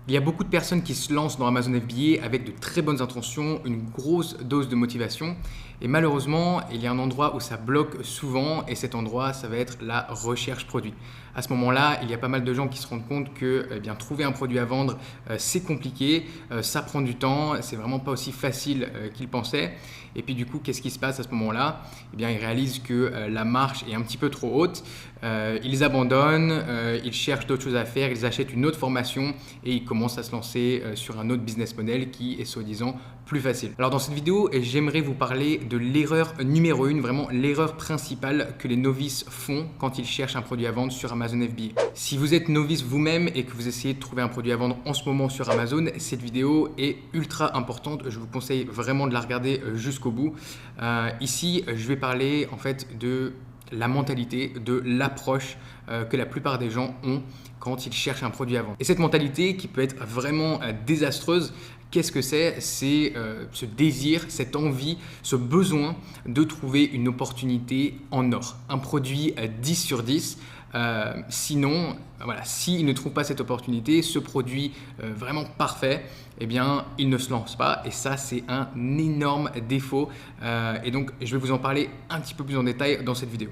Il y a beaucoup de personnes qui se lancent dans Amazon FBA avec de très bonnes intentions, une grosse dose de motivation. Et malheureusement, il y a un endroit où ça bloque souvent et cet endroit, ça va être la recherche produit. À ce moment-là, il y a pas mal de gens qui se rendent compte que trouver un produit à vendre, c'est compliqué, ça prend du temps, c'est vraiment pas aussi facile qu'ils pensaient. Et puis du coup, qu'est-ce qui se passe à ce moment-là? Ils réalisent que la marche est un petit peu trop haute, ils abandonnent, ils cherchent d'autres choses à faire, ils achètent une autre formation et ils commencent à se lancer sur un autre business model qui est soi-disant plus facile. Alors dans cette vidéo, j'aimerais vous parler de l'erreur numéro 1, vraiment l'erreur principale que les novices font quand ils cherchent un produit à vendre sur Amazon FBA. Si vous êtes novice vous-même et que vous essayez de trouver un produit à vendre en ce moment sur Amazon, cette vidéo est ultra importante. Je vous conseille vraiment de la regarder jusqu'au bout. Ici, je vais parler en fait de la mentalité, de l'approche que la plupart des gens ont quand ils cherchent un produit à vendre. Et cette mentalité qui peut être vraiment désastreuse, qu'est-ce que c'est? C'est ce désir, cette envie, ce besoin de trouver une opportunité en or, un produit 10 sur 10. Sinon, voilà, s'il ne trouve pas cette opportunité, ce produit vraiment parfait, eh bien, il ne se lance pas et ça, c'est un énorme défaut. Et donc, je vais vous en parler un petit peu plus en détail dans cette vidéo.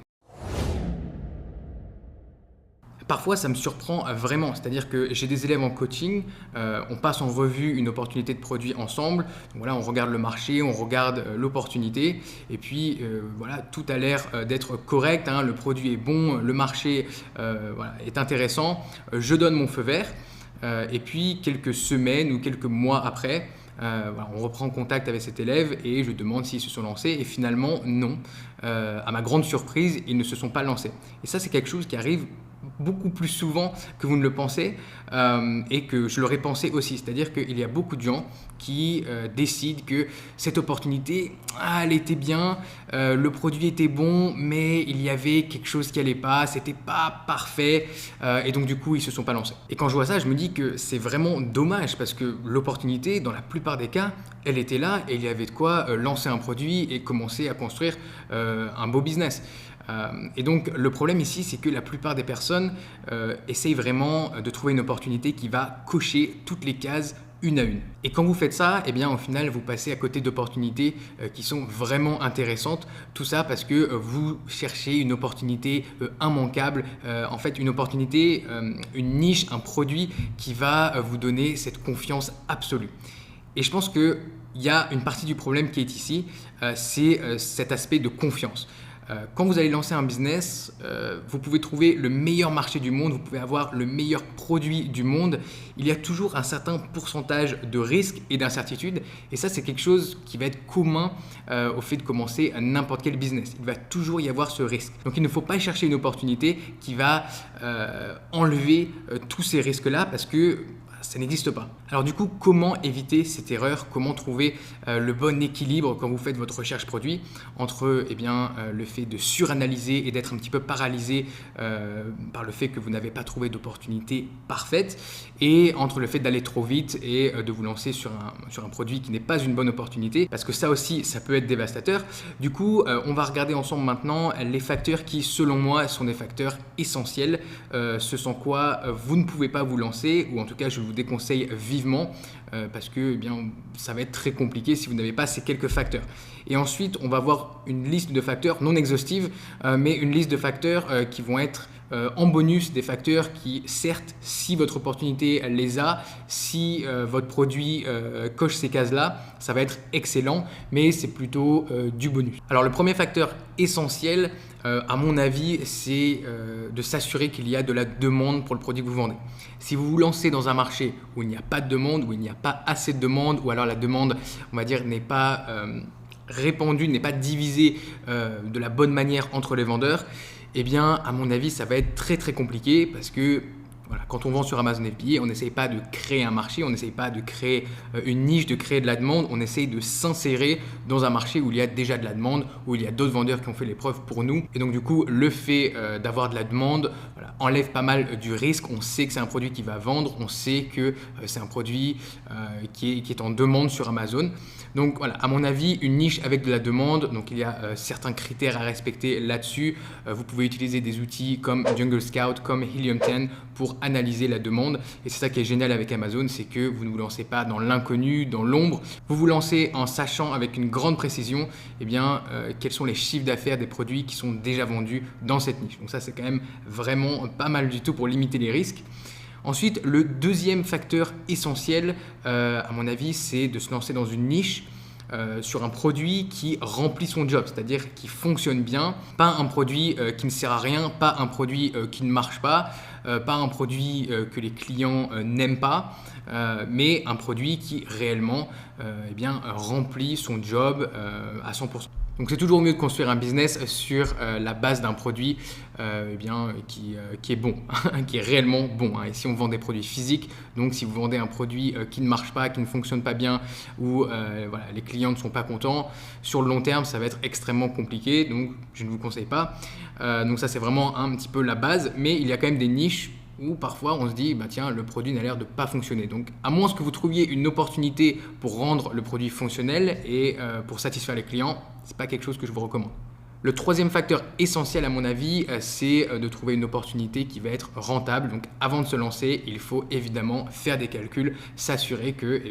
Parfois, ça me surprend vraiment, c'est-à-dire que j'ai des élèves en coaching, on passe en revue une opportunité de produit ensemble, donc voilà, on regarde le marché, on regarde l'opportunité et puis voilà, tout a l'air d'être correct, hein, le produit est bon, le marché voilà, est intéressant, je donne mon feu vert et puis quelques semaines ou quelques mois après, voilà, on reprend contact avec cet élève et je demande s'ils se sont lancés et finalement non. À ma grande surprise, ils ne se sont pas lancés. Et ça, c'est quelque chose qui arrive beaucoup plus souvent que vous ne le pensez et que je l'aurais pensé aussi. C'est-à-dire qu'il y a beaucoup de gens qui décident que cette opportunité, elle était bien, le produit était bon, mais il y avait quelque chose qui n'allait pas, c'était pas parfait et donc du coup, ils se sont pas lancés. Et quand je vois ça, je me dis que c'est vraiment dommage parce que l'opportunité, dans la plupart des cas, elle était là et il y avait de quoi lancer un produit et commencer à construire un beau business. Et donc le problème ici, c'est que la plupart des personnes essayent vraiment de trouver une opportunité qui va cocher toutes les cases une à une. Et quand vous faites ça, eh bien au final, vous passez à côté d'opportunités qui sont vraiment intéressantes. Tout ça parce que vous cherchez une opportunité immanquable, en fait une opportunité, une niche, un produit qui va vous donner cette confiance absolue. Et je pense qu'il y a une partie du problème qui est ici, c'est cet aspect de confiance. Quand vous allez lancer un business, vous pouvez trouver le meilleur marché du monde, vous pouvez avoir le meilleur produit du monde. Il y a toujours un certain pourcentage de risque et d'incertitude. Et ça, c'est quelque chose qui va être commun au fait de commencer n'importe quel business. Il va toujours y avoir ce risque. Donc, il ne faut pas chercher une opportunité qui va enlever tous ces risques-là parce que ça n'existe pas. Alors du coup, comment éviter cette erreur? Comment trouver le bon équilibre quand vous faites votre recherche produit entre le fait de suranalyser et d'être un petit peu paralysé par le fait que vous n'avez pas trouvé d'opportunité parfaite et entre le fait d'aller trop vite et de vous lancer sur un produit qui n'est pas une bonne opportunité parce que ça aussi, ça peut être dévastateur. Du coup, on va regarder ensemble maintenant les facteurs qui, selon moi, sont des facteurs essentiels. Ce sans quoi vous ne pouvez pas vous lancer ou en tout cas, je vous déconseille vivement parce que ça va être très compliqué si vous n'avez pas ces quelques facteurs. Et ensuite, on va voir une liste de facteurs non exhaustive, mais une liste de facteurs qui vont être en bonus, des facteurs qui, certes, si votre opportunité les a, si votre produit coche ces cases-là, ça va être excellent, mais c'est plutôt du bonus. Alors, le premier facteur essentiel, à mon avis, c'est de s'assurer qu'il y a de la demande pour le produit que vous vendez. Si vous vous lancez dans un marché où il n'y a pas de demande, où il n'y a pas assez de demande, ou alors la demande, on va dire, n'est pas répandue, n'est pas divisée de la bonne manière entre les vendeurs, eh bien, à mon avis, ça va être très très compliqué parce que voilà, quand on vend sur Amazon FBA, on n'essaye pas de créer un marché, on n'essaye pas de créer une niche, de créer de la demande, on essaye de s'insérer dans un marché où il y a déjà de la demande, où il y a d'autres vendeurs qui ont fait les preuves pour nous. Et donc du coup, le fait d'avoir de la demande enlève pas mal du risque. On sait que c'est un produit qui va vendre, on sait que c'est un produit qui est en demande sur Amazon. Donc voilà, à mon avis, une niche avec de la demande, donc il y a certains critères à respecter là-dessus. Vous pouvez utiliser des outils comme Jungle Scout, comme Helium 10 pour analyser la demande. Et c'est ça qui est génial avec Amazon, c'est que vous ne vous lancez pas dans l'inconnu, dans l'ombre. Vous vous lancez en sachant avec une grande précision quels sont les chiffres d'affaires des produits qui sont déjà vendus dans cette niche. Donc ça, c'est quand même vraiment pas mal du tout pour limiter les risques. Ensuite, le deuxième facteur essentiel, à mon avis, c'est de se lancer dans une niche sur un produit qui remplit son job, c'est-à-dire qui fonctionne bien, pas un produit qui ne sert à rien, pas un produit qui ne marche pas un produit que les clients n'aiment pas, mais un produit qui réellement remplit son job à 100%. Donc c'est toujours mieux de construire un business sur la base d'un produit qui est bon, qui est réellement bon. Et si on vend des produits physiques, donc si vous vendez un produit qui ne marche pas, qui ne fonctionne pas bien, ou les clients ne sont pas contents, sur le long terme, ça va être extrêmement compliqué. Donc je ne vous conseille pas. Donc ça, c'est vraiment un petit peu la base. Mais il y a quand même des niches où parfois on se dit tiens, le produit n'a l'air de pas fonctionner. Donc à moins que vous trouviez une opportunité pour rendre le produit fonctionnel et pour satisfaire les clients, c'est pas quelque chose que je vous recommande. Le troisième facteur essentiel à mon avis, c'est de trouver une opportunité qui va être rentable. Donc avant de se lancer, il faut évidemment faire des calculs, s'assurer que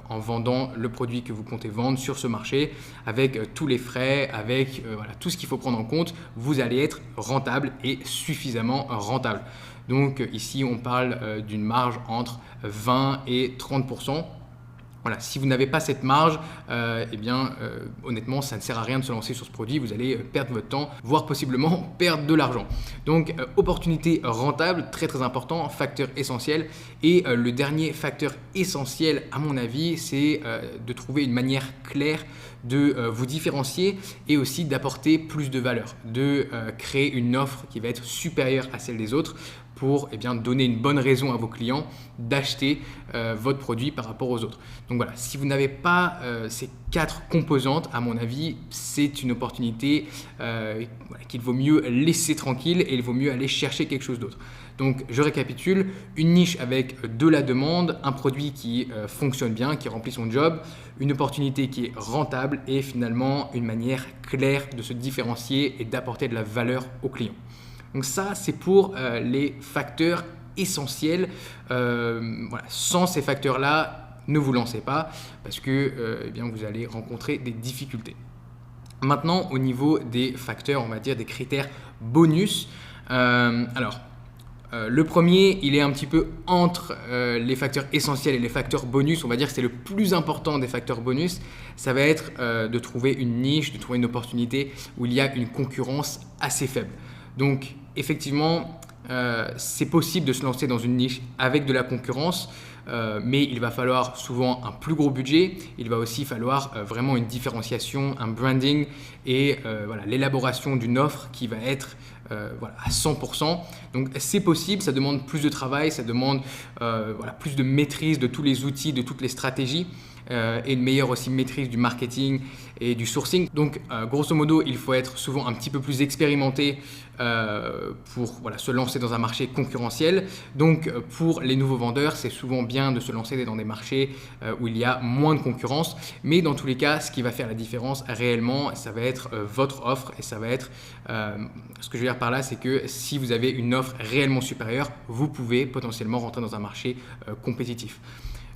en vendant le produit que vous comptez vendre sur ce marché, avec tous les frais, avec tout ce qu'il faut prendre en compte, vous allez être rentable et suffisamment rentable. Donc ici, on parle d'une marge entre 20 et 30%. Voilà, si vous n'avez pas cette marge, honnêtement, ça ne sert à rien de se lancer sur ce produit. Vous allez perdre votre temps, voire possiblement perdre de l'argent. Donc, opportunité rentable, très très important, facteur essentiel. Et le dernier facteur essentiel, à mon avis, c'est de trouver une manière claire de vous différencier et aussi d'apporter plus de valeur, de créer une offre qui va être supérieure à celle des autres pour donner une bonne raison à vos clients d'acheter votre produit par rapport aux autres. Donc voilà, si vous n'avez pas ces 4 composantes, à mon avis, c'est une opportunité qu'il vaut mieux laisser tranquille et il vaut mieux aller chercher quelque chose d'autre. Donc je récapitule, une niche avec de la demande, un produit qui fonctionne bien, qui remplit son job, une opportunité qui est rentable et finalement une manière claire de se différencier et d'apporter de la valeur aux clients. Donc ça, c'est pour les facteurs essentiels. Sans ces facteurs-là, ne vous lancez pas parce que vous allez rencontrer des difficultés. Maintenant, au niveau des facteurs, on va dire des critères bonus. Le premier, il est un petit peu entre les facteurs essentiels et les facteurs bonus. On va dire que c'est le plus important des facteurs bonus. Ça va être de trouver une niche, de trouver une opportunité où il y a une concurrence assez faible. Donc, effectivement, c'est possible de se lancer dans une niche avec de la concurrence, mais il va falloir souvent un plus gros budget. Il va aussi falloir vraiment une différenciation, un branding et l'élaboration d'une offre qui va être à 100%. Donc c'est possible, ça demande plus de travail, ça demande plus de maîtrise de tous les outils, de toutes les stratégies. Et une meilleure aussi maîtrise du marketing et du sourcing. Donc grosso modo, il faut être souvent un petit peu plus expérimenté pour se lancer dans un marché concurrentiel. Donc pour les nouveaux vendeurs, c'est souvent bien de se lancer dans des marchés où il y a moins de concurrence. Mais dans tous les cas, ce qui va faire la différence réellement, ça va être votre offre et ça va être ce que je veux dire par là, c'est que si vous avez une offre réellement supérieure, vous pouvez potentiellement rentrer dans un marché compétitif.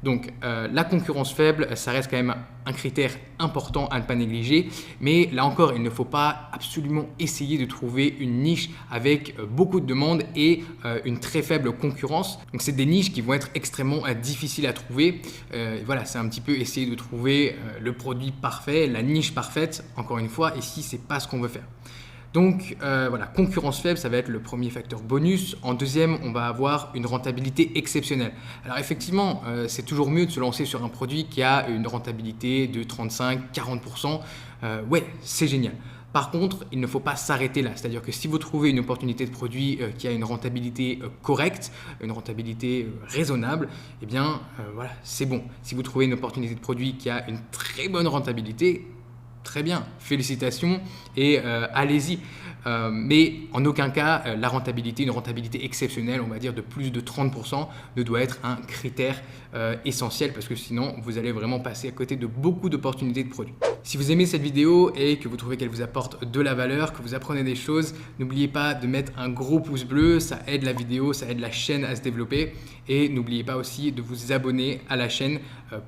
Donc la concurrence faible, ça reste quand même un critère important à ne pas négliger, mais là encore, il ne faut pas absolument essayer de trouver une niche avec beaucoup de demandes et une très faible concurrence. Donc c'est des niches qui vont être extrêmement difficiles à trouver. C'est un petit peu essayer de trouver le produit parfait, la niche parfaite, encore une fois, ici c'est pas ce qu'on veut faire. Donc concurrence faible, ça va être le premier facteur bonus. En deuxième, on va avoir une rentabilité exceptionnelle. Alors effectivement, c'est toujours mieux de se lancer sur un produit qui a une rentabilité de 35-40%. C'est génial. Par contre, il ne faut pas s'arrêter là. C'est-à-dire que si vous trouvez une opportunité de produit qui a une rentabilité correcte, une rentabilité raisonnable, c'est bon. Si vous trouvez une opportunité de produit qui a une très bonne rentabilité, très bien, félicitations et allez-y. Mais en aucun cas, la rentabilité, une rentabilité exceptionnelle, on va dire de plus de 30%, ne doit être un critère essentiel parce que sinon, vous allez vraiment passer à côté de beaucoup d'opportunités de produits. Si vous aimez cette vidéo et que vous trouvez qu'elle vous apporte de la valeur, que vous apprenez des choses, n'oubliez pas de mettre un gros pouce bleu, ça aide la vidéo, ça aide la chaîne à se développer. Et n'oubliez pas aussi de vous abonner à la chaîne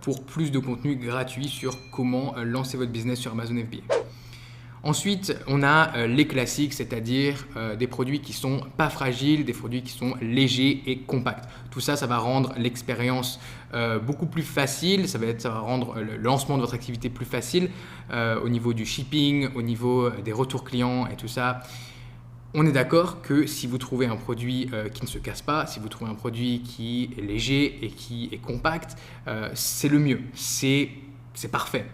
pour plus de contenu gratuit sur comment lancer votre business sur Amazon FBA. Ensuite, on a les classiques, c'est-à-dire des produits qui sont pas fragiles, des produits qui sont légers et compacts. Tout ça, ça va rendre l'expérience beaucoup plus facile, ça va rendre le lancement de votre activité plus facile au niveau du shipping, au niveau des retours clients et tout ça. On est d'accord que si vous trouvez un produit qui ne se casse pas, si vous trouvez un produit qui est léger et qui est compact, c'est le mieux, c'est parfait.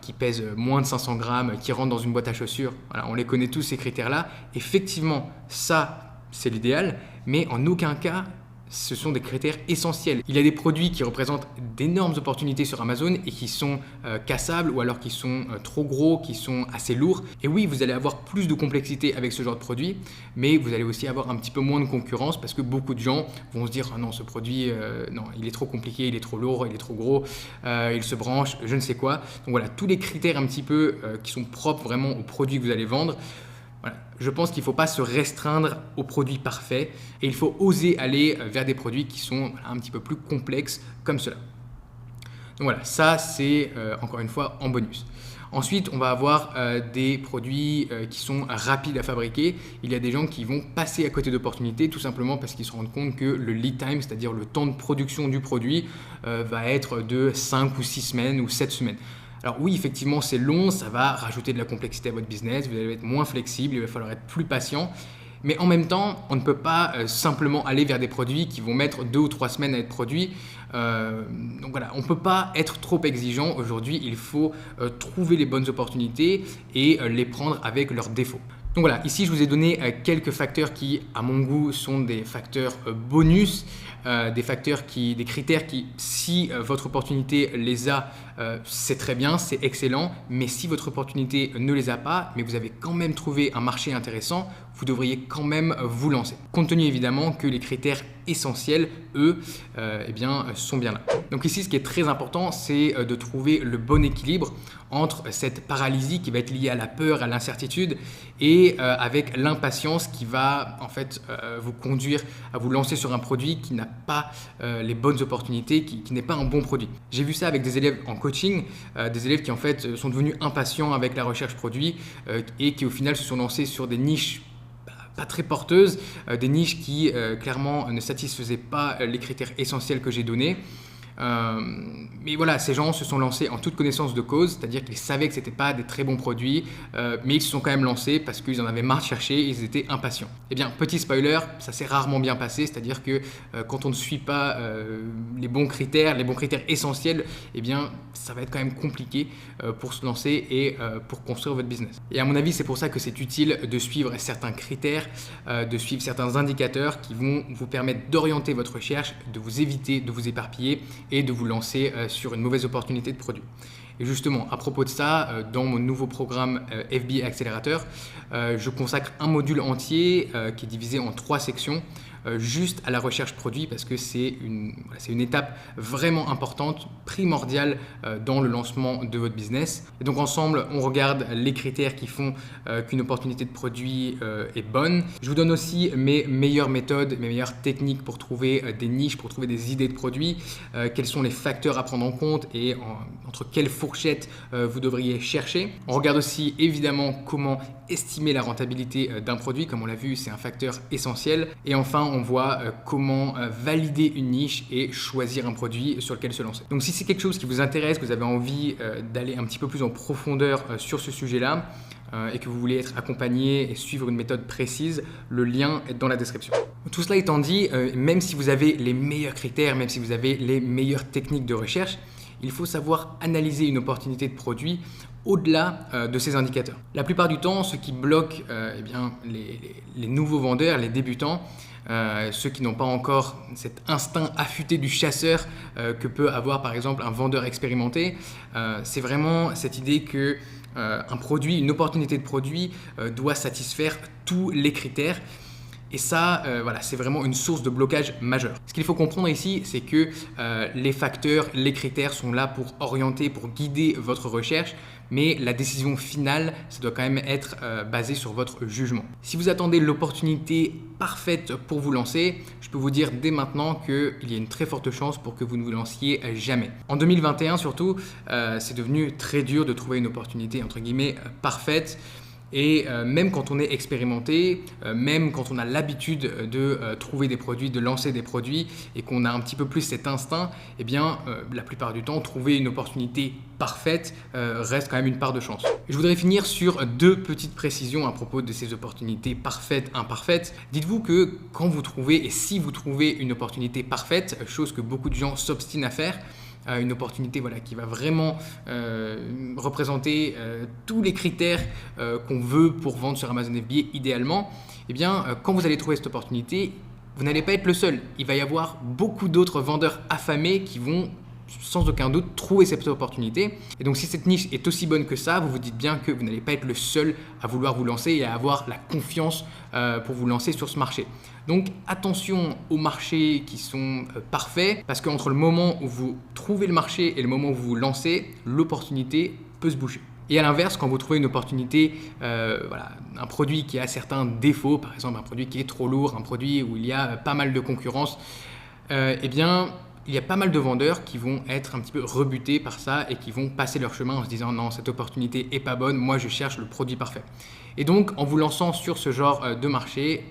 Qui pèse moins de 500 grammes, qui rentre dans une boîte à chaussures. Voilà, on les connaît tous ces critères-là. Effectivement, ça, c'est l'idéal, mais en aucun cas, ce sont des critères essentiels. Il y a des produits qui représentent d'énormes opportunités sur Amazon et qui sont cassables ou alors qui sont trop gros, qui sont assez lourds. Et oui, vous allez avoir plus de complexité avec ce genre de produit, mais vous allez aussi avoir un petit peu moins de concurrence parce que beaucoup de gens vont se dire « Ah non, ce produit, non, il est trop compliqué, il est trop lourd, il est trop gros, il se branche, je ne sais quoi. » Donc voilà, tous les critères un petit peu qui sont propres vraiment aux produits que vous allez vendre. Voilà. Je pense qu'il ne faut pas se restreindre aux produits parfaits et il faut oser aller vers des produits qui sont un petit peu plus complexes comme cela. Donc voilà, ça c'est encore une fois en bonus. Ensuite, on va avoir des produits qui sont rapides à fabriquer. Il y a des gens qui vont passer à côté d'opportunités tout simplement parce qu'ils se rendent compte que le lead time, c'est-à-dire le temps de production du produit, va être de 5 ou 6 semaines ou 7 semaines. Alors oui, effectivement, c'est long, ça va rajouter de la complexité à votre business, vous allez être moins flexible, il va falloir être plus patient. Mais en même temps, on ne peut pas simplement aller vers des produits qui vont mettre 2 ou 3 semaines à être produits. Donc voilà, on ne peut pas être trop exigeant. Aujourd'hui, il faut trouver les bonnes opportunités et les prendre avec leurs défauts. Donc voilà, ici je vous ai donné quelques facteurs qui, à mon goût, sont des facteurs bonus, des critères qui, si votre opportunité les a, c'est très bien, c'est excellent. Mais si votre opportunité ne les a pas, mais vous avez quand même trouvé un marché intéressant, vous devriez quand même vous lancer. Compte tenu évidemment que les critères essentiels, eux, sont bien là. Donc ici, ce qui est très important, c'est de trouver le bon équilibre entre cette paralysie qui va être liée à la peur, à l'incertitude et avec l'impatience qui va en fait vous conduire à vous lancer sur un produit qui n'a pas les bonnes opportunités, qui n'est pas un bon produit. J'ai vu ça avec des élèves en coaching, des élèves qui en fait sont devenus impatients avec la recherche produit et qui au final se sont lancés sur des niches pas très porteuses, des niches qui clairement ne satisfaisaient pas les critères essentiels que j'ai donnés. Mais voilà, ces gens se sont lancés en toute connaissance de cause, c'est-à-dire qu'ils savaient que ce n'étaient pas des très bons produits, mais ils se sont quand même lancés parce qu'ils en avaient marre de chercher et ils étaient impatients. Eh bien, petit spoiler, ça s'est rarement bien passé, c'est-à-dire que quand on ne suit pas les bons critères essentiels, eh bien, ça va être quand même compliqué pour se lancer et pour construire votre business. Et à mon avis, c'est pour ça que c'est utile de suivre certains critères, de suivre certains indicateurs qui vont vous permettre d'orienter votre recherche, de vous éviter de vous éparpiller et de vous lancer sur une mauvaise opportunité de produit. Et justement, à propos de ça, dans mon nouveau programme FBA Accelerator, je consacre un module entier qui est divisé en 3 sections juste à la recherche produit parce que c'est une étape vraiment importante, primordiale dans le lancement de votre business. Et donc ensemble, on regarde les critères qui font qu'une opportunité de produit est bonne. Je vous donne aussi mes meilleures méthodes, mes meilleures techniques pour trouver des niches, pour trouver des idées de produits, quels sont les facteurs à prendre en compte et entre quelles fourchettes vous devriez chercher. On regarde aussi évidemment comment estimer la rentabilité d'un produit, comme on l'a vu, c'est un facteur essentiel. Et enfin, on voit comment valider une niche et choisir un produit sur lequel se lancer. Donc si c'est quelque chose qui vous intéresse, que vous avez envie d'aller un petit peu plus en profondeur sur ce sujet-là et que vous voulez être accompagné et suivre une méthode précise, le lien est dans la description. Tout cela étant dit, même si vous avez les meilleurs critères, même si vous avez les meilleures techniques de recherche, il faut savoir analyser une opportunité de produit au-delà de ces indicateurs. La plupart du temps, ce qui bloque les nouveaux vendeurs, les débutants, ceux qui n'ont pas encore cet instinct affûté du chasseur que peut avoir par exemple un vendeur expérimenté, c'est vraiment cette idée que un produit, une opportunité de produit doit satisfaire tous les critères. Et ça, voilà, c'est vraiment une source de blocage majeur. Ce qu'il faut comprendre ici, c'est que les facteurs, les critères sont là pour orienter, pour guider votre recherche, mais la décision finale, ça doit quand même être basé sur votre jugement. Si vous attendez l'opportunité parfaite pour vous lancer, je peux vous dire dès maintenant qu'il y a une très forte chance pour que vous ne vous lanciez jamais. En 2021 surtout, c'est devenu très dur de trouver une opportunité entre guillemets parfaite. Et même quand on est expérimenté, même quand on a l'habitude de trouver des produits, de lancer des produits et qu'on a un petit peu plus cet instinct, eh bien la plupart du temps, trouver une opportunité parfaite reste quand même une part de chance. Je voudrais finir sur 2 petites précisions à propos de ces opportunités parfaites, imparfaites. Dites-vous que quand vous trouvez et si vous trouvez une opportunité parfaite, chose que beaucoup de gens s'obstinent à faire, une opportunité voilà, qui va vraiment représenter tous les critères qu'on veut pour vendre sur Amazon FBA idéalement, eh bien, quand vous allez trouver cette opportunité, vous n'allez pas être le seul. Il va y avoir beaucoup d'autres vendeurs affamés qui vont sans aucun doute trouver cette opportunité. Et donc si cette niche est aussi bonne que ça, vous vous dites bien que vous n'allez pas être le seul à vouloir vous lancer et à avoir la confiance pour vous lancer sur ce marché. Donc attention aux marchés qui sont parfaits, parce qu'entre le moment où vous trouvez le marché et le moment où vous vous lancez, l'opportunité peut se bouger. Et à l'inverse, quand vous trouvez une opportunité, voilà, un produit qui a certains défauts, par exemple un produit qui est trop lourd, un produit où il y a pas mal de concurrence, eh bien il y a pas mal de vendeurs qui vont être un petit peu rebutés par ça et qui vont passer leur chemin en se disant non, cette opportunité est pas bonne, moi je cherche le produit parfait. Et donc en vous lançant sur ce genre de marché,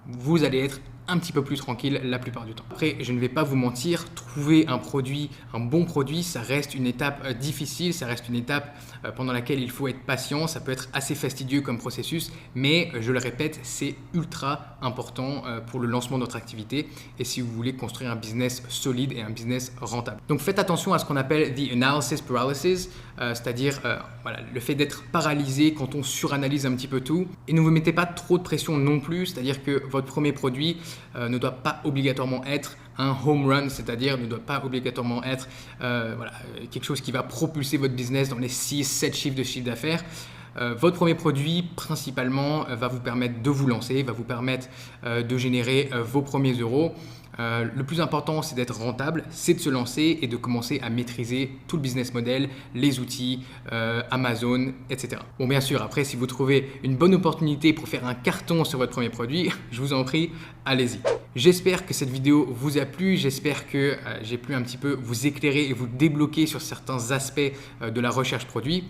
vous allez être un petit peu plus tranquille la plupart du temps. Après, je ne vais pas vous mentir, trouver un produit, un bon produit, ça reste une étape difficile, ça reste une étape pendant laquelle il faut être patient, ça peut être assez fastidieux comme processus, mais je le répète, c'est ultra important pour le lancement de notre activité et si vous voulez construire un business solide et un business rentable. Donc faites attention à ce qu'on appelle the analysis paralysis, c'est-à-dire voilà, le fait d'être paralysé quand on suranalyse un petit peu tout et ne vous mettez pas trop de pression non plus, c'est-à-dire que votre premier produit ne doit pas obligatoirement être un home run, c'est-à-dire ne doit pas obligatoirement être voilà, quelque chose qui va propulser votre business dans les 6-7 chiffres de chiffre d'affaires. Votre premier produit, principalement, va vous permettre de vous lancer, va vous permettre de générer vos premiers euros. Le plus important, c'est d'être rentable, c'est de se lancer et de commencer à maîtriser tout le business model, les outils, Amazon, etc. Bon, bien sûr, après, si vous trouvez une bonne opportunité pour faire un carton sur votre premier produit, je vous en prie, allez-y. J'espère que cette vidéo vous a plu, j'espère que j'ai pu un petit peu vous éclairer et vous débloquer sur certains aspects de la recherche produit.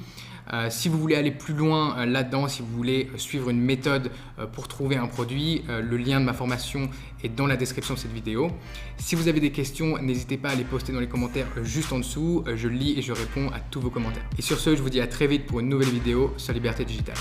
Si vous voulez aller plus loin là-dedans, si vous voulez suivre une méthode pour trouver un produit, le lien de ma formation est dans la description de cette vidéo. Si vous avez des questions, n'hésitez pas à les poster dans les commentaires juste en dessous. Je lis et je réponds à tous vos commentaires. Et sur ce, je vous dis à très vite pour une nouvelle vidéo sur Liberté Digitale.